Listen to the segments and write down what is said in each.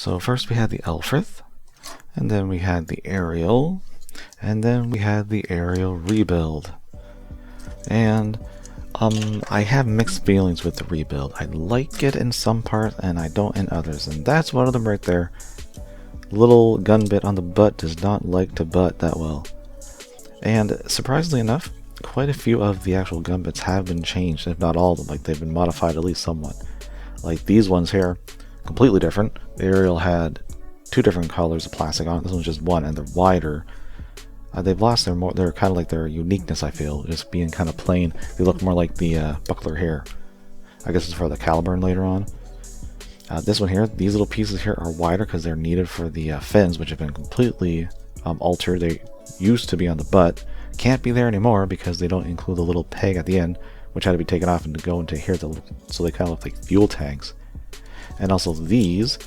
So first we had the Lfrithe, and then we had the aerial, and then we had the aerial rebuild. And I have mixed feelings with the rebuild. I like it in some parts and I don't in others, and that's one of them right there. Little gun bit on the butt does not like to butt that well. And surprisingly enough, quite a few of the actual gun bits have been changed, if not all of them. Like, they've been modified at least somewhat. Like these ones here, completely different. The aerial had two different colors of plastic on it. This one's just one, and they're wider. They've lost they're kind of like their uniqueness, I feel, just being kind of plain. They look more like the buckler here. I guess it's for the caliburn later on. This one here, these little pieces here are wider because they're needed for the fins, which have been completely altered. They used to be on the butt, can't be there anymore because they don't include the little peg at the end, which had to be taken off and to go into here, so they kind of look like fuel tanks. And also these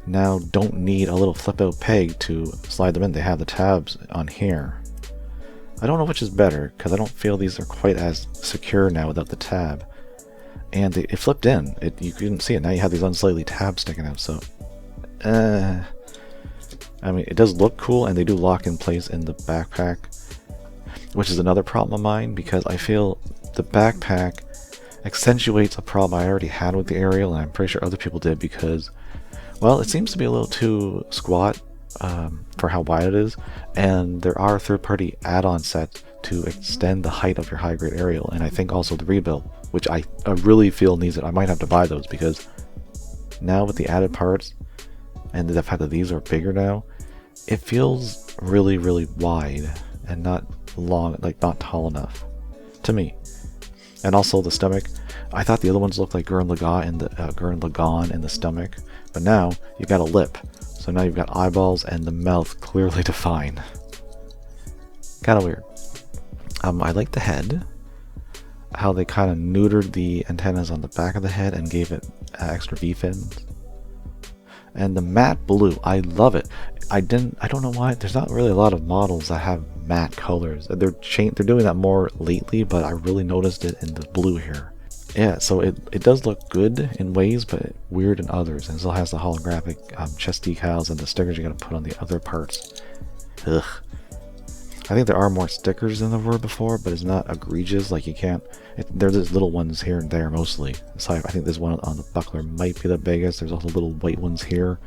now don't need a little flip out peg to slide them in. They have the tabs on here. I don't know which is better because I don't feel these are quite as secure now without the tab. And it flipped in. You couldn't see it. Now you have these unsightly tabs sticking out. So, I mean, it does look cool, and they do lock in place in the backpack, which is another problem of mine because I feel the backpack accentuates a problem I already had with the aerial, and I'm pretty sure other people did because, well, it seems to be a little too squat for how wide it is, and there are third-party add-on sets to extend the height of your high-grade aerial, and I think also the rebuild, which I really feel needs it. I might have to buy those because now with the added parts and the fact that these are bigger now, it feels really, really wide and not long, like not tall enough to me. And also the stomach, I thought the other ones looked like Gurren Lagann in the stomach, but now you've got a lip, so now you've got eyeballs and the mouth clearly defined. Kind of weird. I like the head, how they kind of neutered the antennas on the back of the head and gave it extra V-fins. And the matte blue, I love it. I don't know why, there's not really a lot of models that have matte colors. They're doing that more lately, but I really noticed it in the blue here. Yeah, so it does look good in ways, but weird in others. And it still has the holographic chest decals and the stickers you gotta put on the other parts. Ugh. I think there are more stickers than there were before, but it's not egregious. Like, you can't... There's just little ones here and there mostly. So I think this one on the buckler might be the biggest. There's also little white ones here.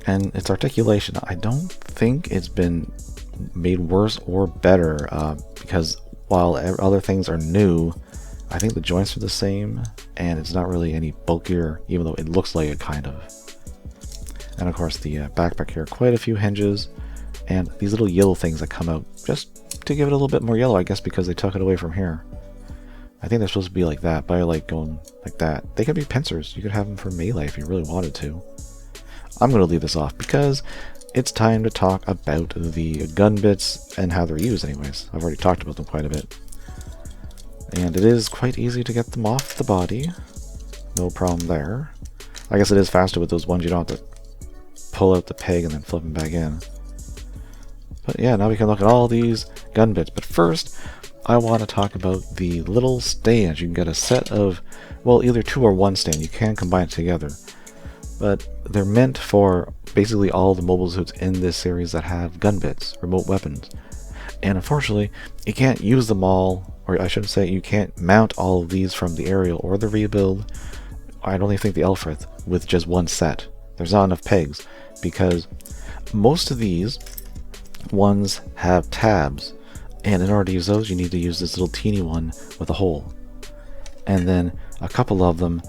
And its articulation, I don't think it's been made worse or better, because while other things are new, I think the joints are the same, and it's not really any bulkier, even though it looks like it kind of. And of course the backpack here, quite a few hinges, and these little yellow things that come out just to give it a little bit more yellow, I guess, because they took it away from here. I think they're supposed to be like that, but I like going like that. They could be pincers. You could have them for melee if you really wanted to. I'm going to leave this off because it's time to talk about the gun bits and how they're used anyways. I've already talked about them quite a bit. And it is quite easy to get them off the body. No problem there. I guess it is faster with those ones. You don't have to pull out the peg and then flip them back in. But yeah, now we can look at all these gun bits. But first, I want to talk about the little stands. You can get a set of, well, either two or one stand. You can combine it together. But they're meant for basically all the mobile suits in this series that have gun bits, remote weapons. And unfortunately, you can't use them all, or I should say you can't mount all of these from the aerial or the rebuild. I don't even think the Lfrithe with just one set. There's not enough pegs because most of these ones have tabs, and in order to use those you need to use this little teeny one with a hole. And then a couple of them,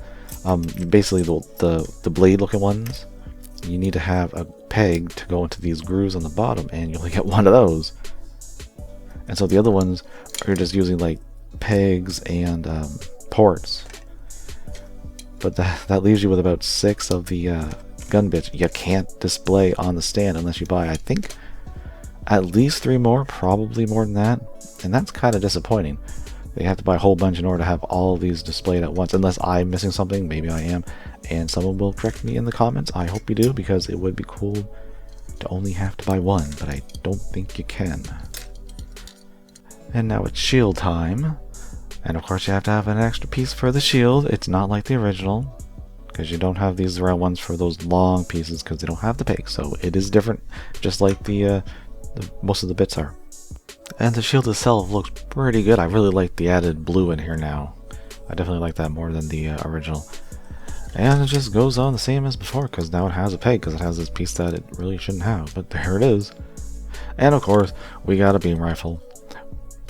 basically the blade looking ones, you need to have a peg to go into these grooves on the bottom, and you only get one of those. And so the other ones are just using like pegs and ports. But that leaves you with about 6 of the gun bits you can't display on the stand unless you buy, I think, at least 3 more, probably more than that. And that's kind of disappointing. They have to buy a whole bunch in order to have all of these displayed at once, unless I'm missing something. Maybe I am, and someone will correct me in the comments. I hope you do, because it would be cool to only have to buy one, but I don't think you can. And now it's shield time. And of course you have to have an extra piece for the shield. It's not like the original, because you don't have these round ones for those long pieces because they don't have the peg. So it is different, just like the most of the bits are. And the shield itself looks pretty good. I really like the added blue in here now. I definitely like that more than the original. And it just goes on the same as before because now it has a peg because it has this piece that it really shouldn't have. But there it is. And of course, we got a beam rifle.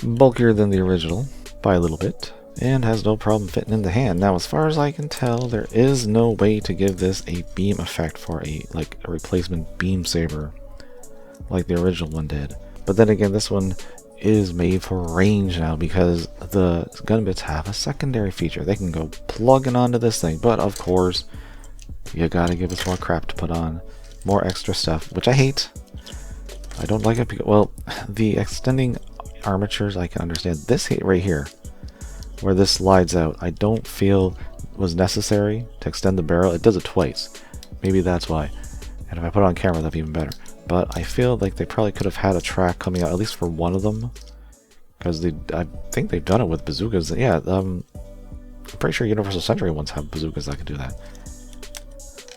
Bulkier than the original by a little bit. And has no problem fitting in the hand. Now, as far as I can tell, there is no way to give this a beam effect for a replacement beam saber like the original one did. But then again, this one is made for range now because the gun bits have a secondary feature. They can go plugging onto this thing, but of course, you gotta give us more crap to put on, more extra stuff, which I hate. I don't like it because, well, the extending armatures I can understand. This right here, where this slides out, I don't feel was necessary to extend the barrel. It does it twice. Maybe that's why. And if I put it on camera, that'd be even better. But I feel like they probably could have had a track coming out, at least for one of them. Because I think they've done it with bazookas. Yeah, I'm pretty sure Universal Century ones have bazookas that can do that.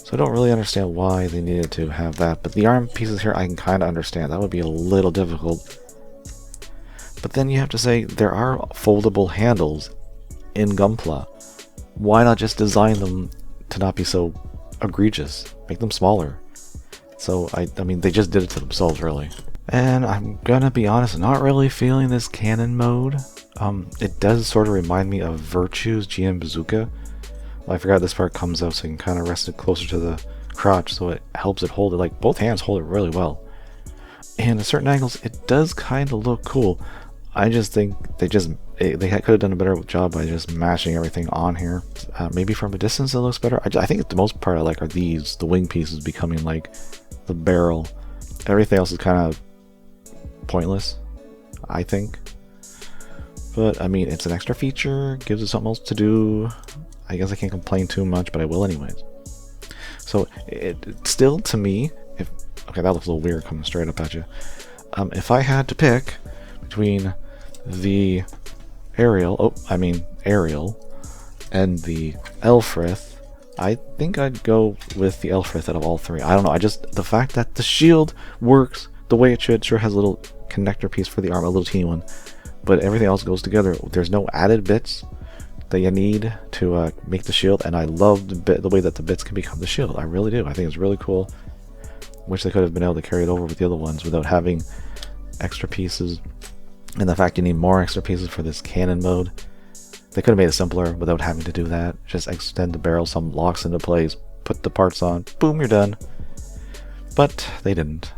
So I don't really understand why they needed to have that. But the arm pieces here, I can kind of understand. That would be a little difficult. But then you have to say, there are foldable handles in Gunpla. Why not just design them to not be so egregious? Make them smaller. So, I mean, they just did it to themselves, really. And I'm gonna be honest, not really feeling this cannon mode. It does sort of remind me of Virtue's GM Bazooka. Well, I forgot this part comes out, so you can kind of rest it closer to the crotch, so it helps it hold it. Like, both hands hold it really well. And at certain angles, it does kind of look cool. I just think they could have done a better job by just mashing everything on here. Maybe from a distance it looks better. I think the most part I like are the wing pieces becoming like the barrel. Everything else is kind of pointless, I think. But I mean, it's an extra feature, gives it something else to do. I guess I can't complain too much, but I will anyways. So it still, to me, okay, that looks a little weird coming straight up at you. If I had to pick between the Ariel and the Lfrithe, I think I'd go with the Lfrithe out of all three. I don't know, the fact that the shield works the way it should, sure has a little connector piece for the arm, a little teeny one, but everything else goes together. There's no added bits that you need to make the shield, and I love the way that the bits can become the shield. I really do. I think it's really cool. Wish they could have been able to carry it over with the other ones without having extra pieces, and the fact you need more extra pieces for this cannon mode. They could have made it simpler without having to do that. Just extend the barrel, some locks into place, put the parts on, boom, you're done. But they didn't.